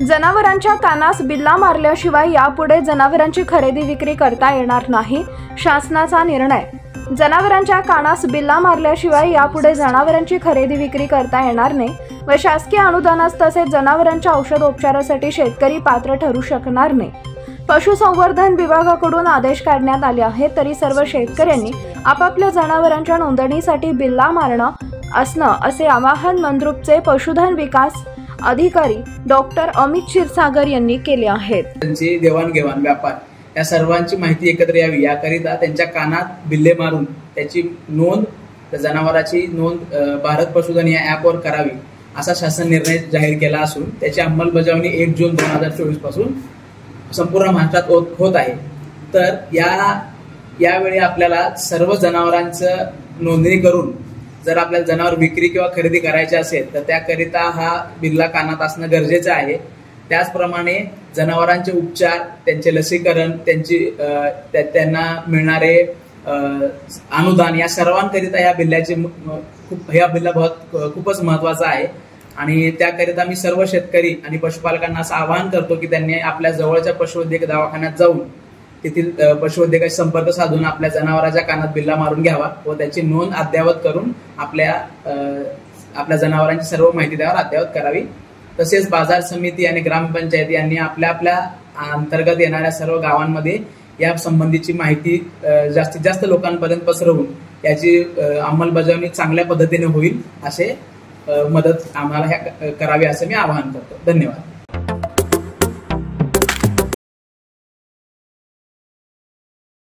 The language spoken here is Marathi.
जनावरांच्या कानास बिल्ला मारल्याशिवाय यापुढे जनावरांची खरेदी विक्री करता येणार नाही, शासनाचा निर्णय। जनावरांच्या कानास बिल्ला मारल्याशिवाय यापुढे जनावरांची खरेदी विक्री करता येणार नाही व शासकीय अनुदानास तसेच जनावरांच्या औषधोपचारासाठी शेतकरी पात्र ठरू शकणार नाही। पशुसंवर्धन विभागाकडून आदेश काढण्यात आले आहेत, तरी सर्व शेतकऱ्यांनी आपापल्या जनावरांच्या नोंदणीसाठी बिल्ला मारणं असणं असे आवाहन मंद्रुपचे पशुधन विकास अधिकारी डॉक्टर अमित क्षीरसागर यांनी केले आहे। त्यांची देवाणघेवाण व्यापार या सर्वांची माहिती एकत्र यावी याकरिता त्यांच्या कानात बिल्ले मारून त्याची नोंद जनावराची नोंद भारत पशुधन या ॲपवर करावी असा शासन निर्णय जाहीर केला असून त्याची अंमलबजावणी 1 जून 2024 पासून संपूर्ण महाराष्ट्रात होत आहे। तर यावेळी आपल्याला सर्व जनावरांचं नोंदणी करून जर आपल्याला जनावर विक्री किंवा खरेदी करायची असेल तर त्याकरिता हा बिल्ला कानात असणं गरजेचं आहे। त्याचप्रमाणे जनावरांचे उपचार, त्यांचे लसीकरण, त्यांना मिळणारे अनुदान या सर्वांकरिता या बिल्ला खूपच महत्वाचा आहे आणि त्याकरिता मी सर्व शेतकरी आणि पशुपालकांना असं आवाहन करतो की त्यांनी आपल्या जवळच्या पशुवैद्यक दवाखान्यात जाऊन तेथील पशुवैद्यकाशी संपर्क साधून आपल्या जनावरांच्या कानात बिल्ला मारून घ्यावा व त्याची नोंद अद्ययावत करून आपल्या जनावरांची सर्व माहिती त्यावर अद्ययावत करावी। तसेच बाजार समिती आणि ग्रामपंचायत यांनी आपल्या अंतर्गत येणाऱ्या सर्व गावांमध्ये या संबंधीची माहिती जास्तीत जास्त लोकांपर्यंत पसरवून याची अंमलबजावणी चांगल्या पद्धतीने होईल असे मदत आम्हाला करावी असे मी आवाहन करतो। धन्यवाद।